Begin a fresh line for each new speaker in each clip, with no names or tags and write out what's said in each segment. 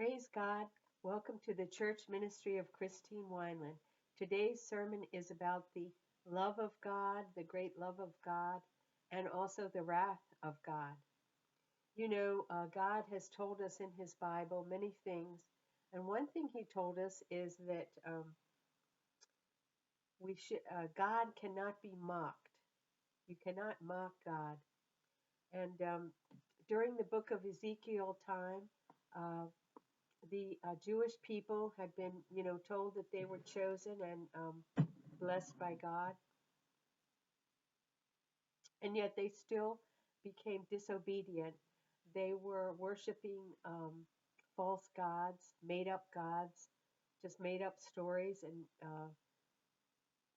Praise God. Welcome to the church ministry of Christine Wineland. Today's sermon is about the love of God, the great love of God, and also the wrath of God. God has told us in His Bible many things, and one thing He told us is that God cannot be mocked. You cannot mock God. And during the book of Ezekiel time, the Jewish people had been, told that they were chosen and blessed by God, and yet they still became disobedient. They were worshiping false gods, just made up stories, and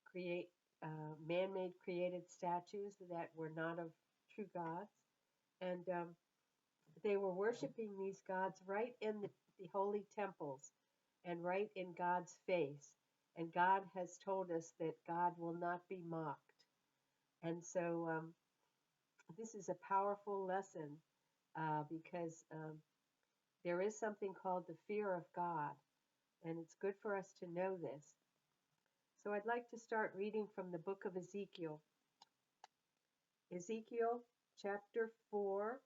create man-made created statues that were not of true gods. And they were worshiping these gods right in the holy temples and right in God's face. And God has told us that God will not be mocked. And so this is a powerful lesson because there is something called the fear of God. And it's good for us to know this. So I'd like to start reading from the book of Ezekiel. Ezekiel chapter 4,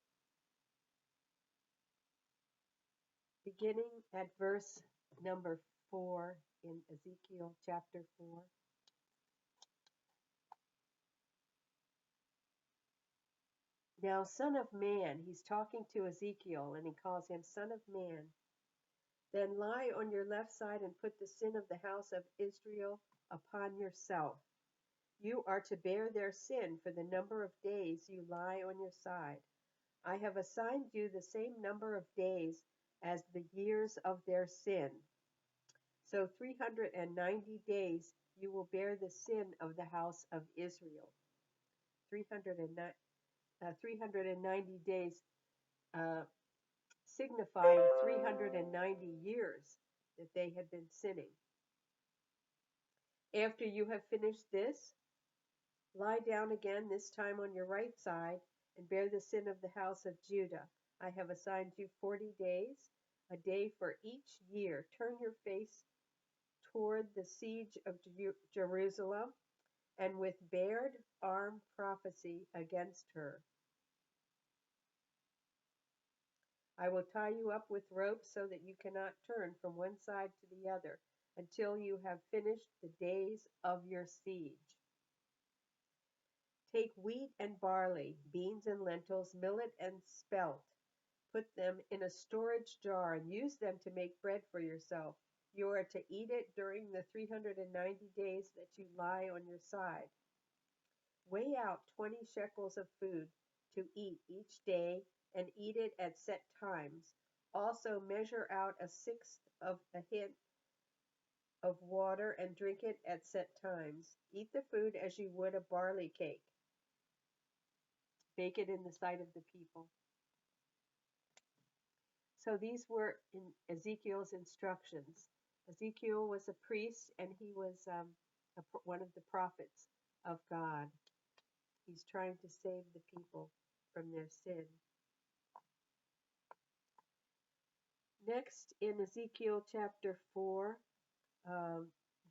beginning at verse number 4 in Ezekiel chapter 4. Now, son of man, he's talking to Ezekiel, and he calls him son of man. Then lie on your left side and put the sin of the house of Israel upon yourself. You are to bear their sin for the number of days you lie on your side. I have assigned you the same number of days as the years of their sin. So 390 days you will bear the sin of the house of Israel. 390 days signifying 390 years that they had been sinning. After you have finished this, lie down again, this time on your right side, and bear the sin of the house of Judah. I have assigned you 40 days, a day for each year. Turn your face toward the siege of Jerusalem, and with bared arm prophesy against her. I will tie you up with ropes so that you cannot turn from one side to the other until you have finished the days of your siege. Take wheat and barley, beans and lentils, millet and spelt. Put them in a storage jar and use them to make bread for yourself. You are to eat it during the 390 days that you lie on your side. Weigh out 20 shekels of food to eat each day and eat it at set times. Also measure out a sixth of a hin of water and drink it at set times. Eat the food as you would a barley cake. Bake it in the sight of the people. So these were in Ezekiel's instructions. Ezekiel was a priest, and he was one of the prophets of God. He's trying to save the people from their sin. Next, in Ezekiel chapter 4,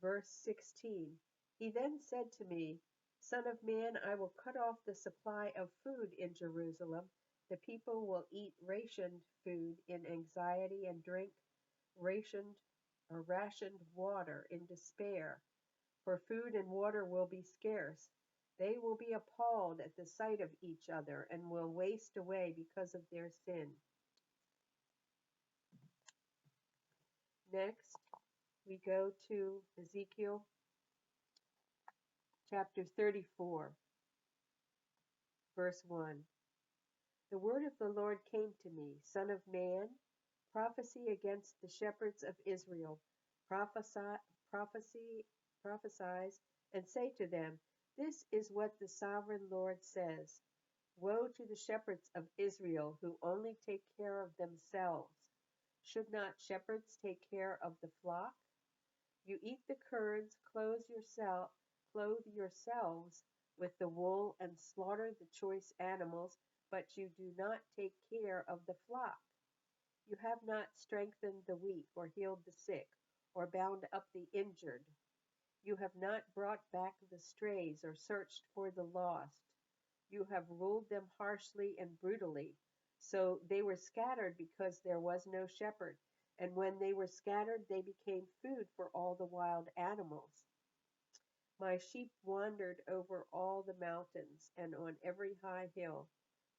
verse 16, he then said to me, Son of man, I will cut off the supply of food in Jerusalem. The people will eat rationed food in anxiety and drink rationed water in despair, for food and water will be scarce. They will be appalled at the sight of each other and will waste away because of their sin. Next, we go to Ezekiel chapter 34, verse 1. The word of the Lord came to me, Son of man, prophecy against the shepherds of Israel. Prophesize and say to them, This is what the sovereign Lord says. Woe to the shepherds of Israel who only take care of themselves. Should not shepherds take care of the flock? You eat the curds, clothe yourselves with the wool, and slaughter the choice animals, but you do not take care of the flock. You have not strengthened the weak, or healed the sick, or bound up the injured. You have not brought back the strays, or searched for the lost. You have ruled them harshly and brutally. So they were scattered because there was no shepherd. And when they were scattered, they became food for all the wild animals. My sheep wandered over all the mountains and on every high hill.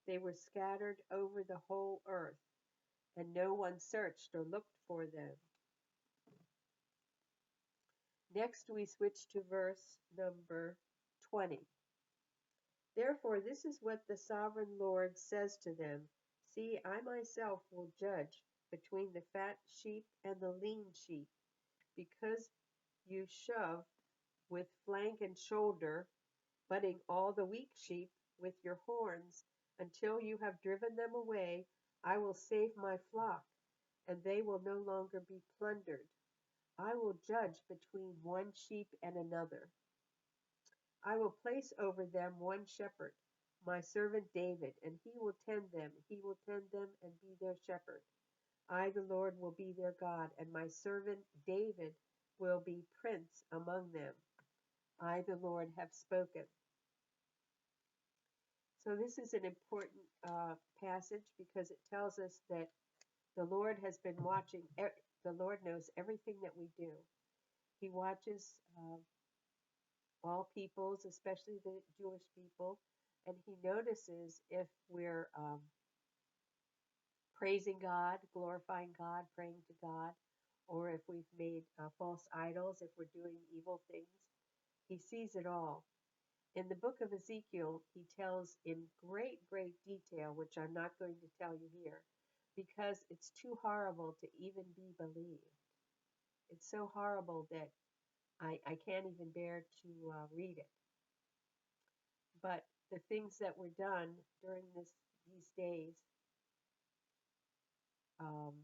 They were scattered over the whole earth, and no one searched or looked for them. Next, we switch to verse number 20. Therefore, this is what the sovereign Lord says to them. See, I myself will judge between the fat sheep and the lean sheep, because you shove with flank and shoulder, butting all the weak sheep with your horns, until you have driven them away. I will save my flock, and they will no longer be plundered. I will judge between one sheep and another. I will place over them one shepherd, my servant David, and he will tend them. He will tend them and be their shepherd. I, the Lord, will be their God, and my servant David will be prince among them. I, the Lord, have spoken. So this is an important passage because it tells us that the Lord has been watching. The Lord knows everything that we do. He watches all peoples, especially the Jewish people, and he notices if we're praising God, glorifying God, praying to God, or if we've made false idols, if we're doing evil things. He sees it all. In the book of Ezekiel, he tells in great, great detail, which I'm not going to tell you here, because it's too horrible to even be believed. It's so horrible that I can't even bear to read it. But the things that were done during these days um,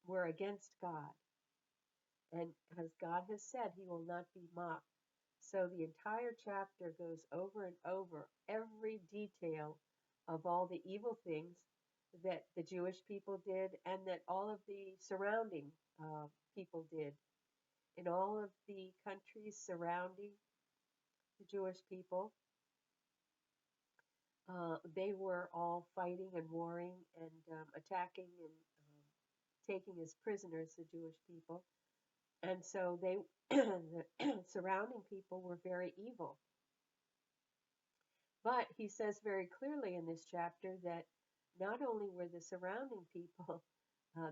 were against God. And as God has said, he will not be mocked. So the entire chapter goes over and over every detail of all the evil things that the Jewish people did and that all of the surrounding people did. In all of the countries surrounding the Jewish people, they were all fighting and warring and attacking and taking as prisoners the Jewish people. And so they, the surrounding people were very evil. But he says very clearly in this chapter that not only were the surrounding people,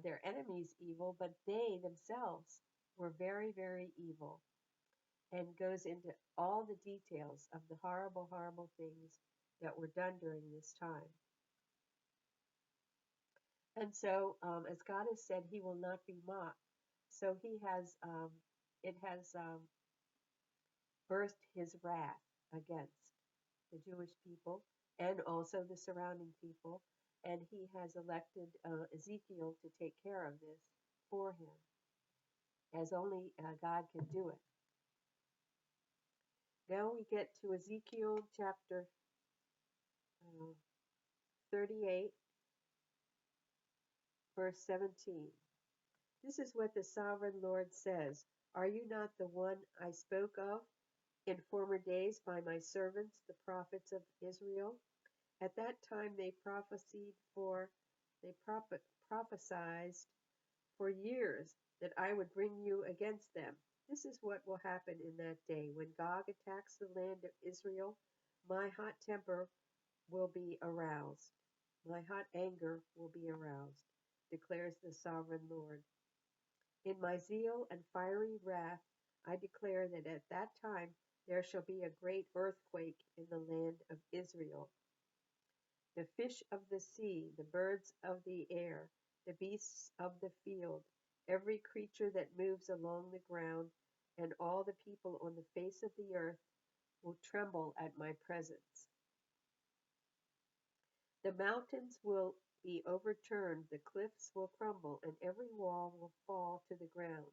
their enemies, evil, but they themselves were very, very evil, and goes into all the details of the horrible, horrible things that were done during this time. And so, as God has said, he will not be mocked. So it has birthed his wrath against the Jewish people and also the surrounding people. And he has elected Ezekiel to take care of this for him, as only God can do it. Now we get to Ezekiel chapter 38, verse 17. This is what the sovereign Lord says. Are you not the one I spoke of in former days by my servants, the prophets of Israel? At that time they prophesied for years that I would bring you against them. This is what will happen in that day. When Gog attacks the land of Israel, my hot temper will be aroused. My hot anger will be aroused, declares the sovereign Lord. In my zeal and fiery wrath, I declare that at that time there shall be a great earthquake in the land of Israel. The fish of the sea, the birds of the air, the beasts of the field, every creature that moves along the ground, and all the people on the face of the earth will tremble at my presence. The mountains will be overturned, the cliffs will crumble, and every wall will fall to the ground.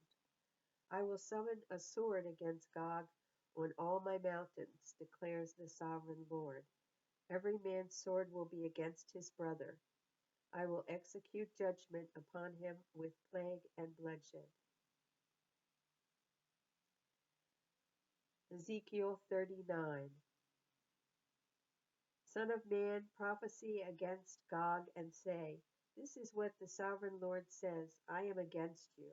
I will summon a sword against Gog on all my mountains, declares the sovereign Lord. Every man's sword will be against his brother. I will execute judgment upon him with plague and bloodshed. Ezekiel 39. Son of man, prophesy against Gog and say, this is what the sovereign Lord says, I am against you.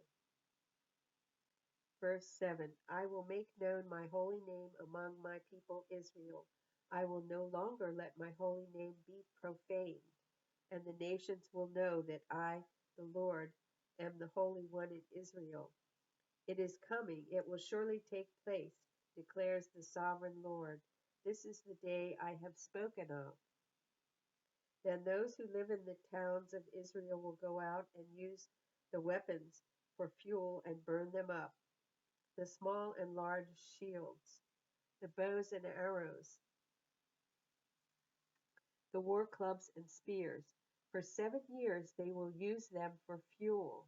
Verse 7. I will make known my holy name among my people Israel. I will no longer let my holy name be profaned, and the nations will know that I, the Lord, am the Holy One in Israel. It is coming, it will surely take place, declares the sovereign Lord. This is the day I have spoken of. Then those who live in the towns of Israel will go out and use the weapons for fuel and burn them up, the small and large shields, the bows and arrows, the war clubs and spears. For 7 years they will use them for fuel.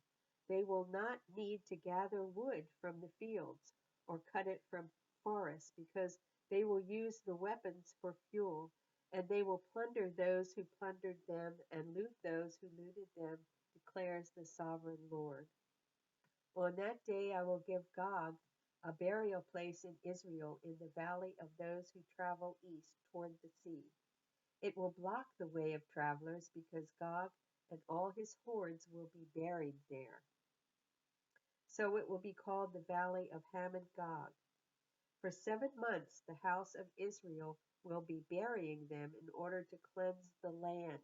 They will not need to gather wood from the fields or cut it from forests, because they will use the weapons for fuel, and they will plunder those who plundered them and loot those who looted them, declares the sovereign Lord. On that day I will give Gog a burial place in Israel, in the valley of those who travel east toward the sea. It will block the way of travelers, because Gog and all his hordes will be buried there. So it will be called the Valley of Hamon Gog. For 7 months the house of Israel will be burying them in order to cleanse the land.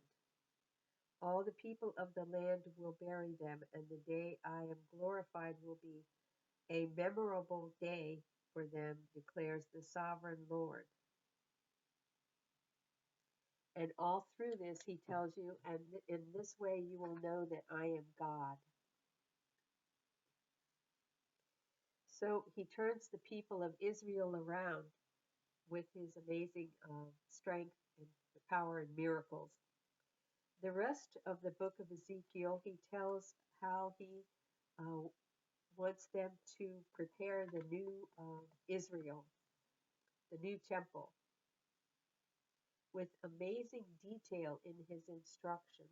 All the people of the land will bury them, and the day I am glorified will be a memorable day for them, declares the sovereign Lord. And all through this, he tells you, and in this way you will know that I am God. So he turns the people of Israel around with his amazing strength and power and miracles. The rest of the book of Ezekiel, he tells how he uh, wants them to prepare the new Israel, the new temple, with amazing detail in his instructions.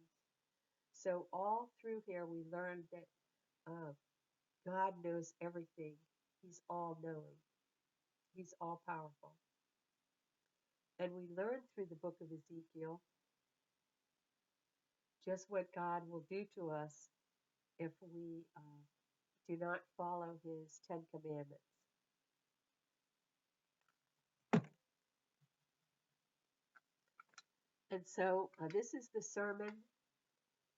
So all through here we learn that God knows everything. He's all-knowing. He's all-powerful. And we learn through the book of Ezekiel just what God will do to us if we do not follow his 10 commandments. And so this is the sermon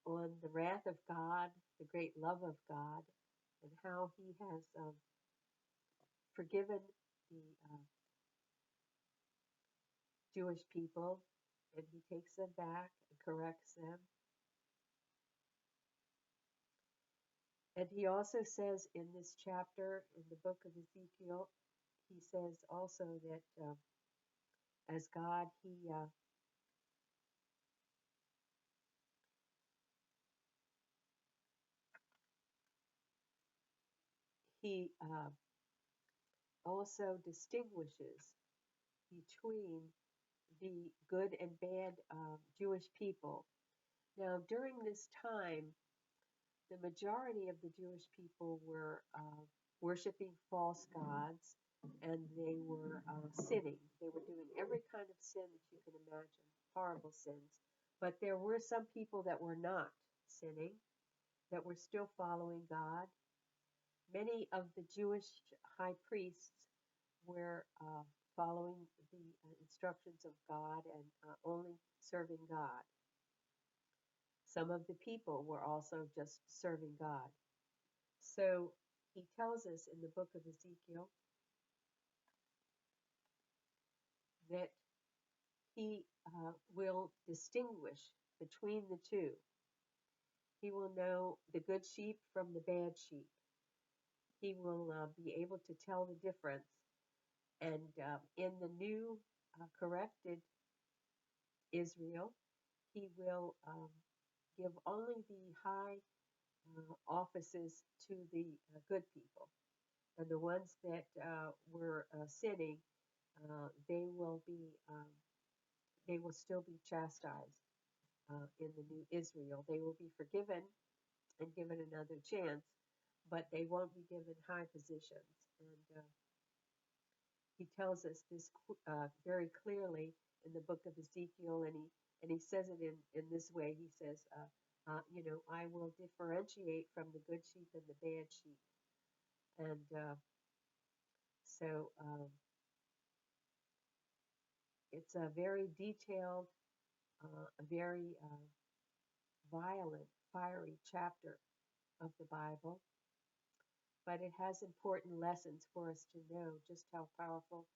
on the wrath of God, the great love of God, and how he has forgiven the Jewish people, and he takes them back and corrects them. And he also says in this chapter, in the book of Ezekiel, he says also that as God, he also distinguishes between the good and bad Jewish people. Now, during this time, the majority of the Jewish people were worshiping false gods, and they were sinning. They were doing every kind of sin that you can imagine, horrible sins. But there were some people that were not sinning, that were still following God. Many of the Jewish high priests were following the instructions of God and only serving God. Some of the people were also just serving God. So he tells us in the book of Ezekiel that he will distinguish between the two. He will know the good sheep from the bad sheep. He will be able to tell the difference. And in the new corrected Israel, he will give only the high offices to the good people. And the ones that were sinning, they will still be chastised in the new Israel. They will be forgiven and given another chance, but they won't be given high positions. And he tells us this very clearly in the book of Ezekiel, and he says it in this way. He says, I will differentiate from the good sheep and the bad sheep. And so it's a very detailed, a very violent, fiery chapter of the Bible, but it has important lessons for us to know just how powerful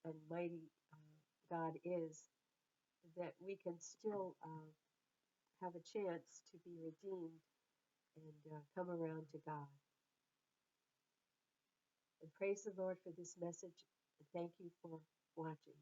and mighty God is, that we can still have a chance to be redeemed and come around to God. And praise the Lord for this message, and thank you for watching.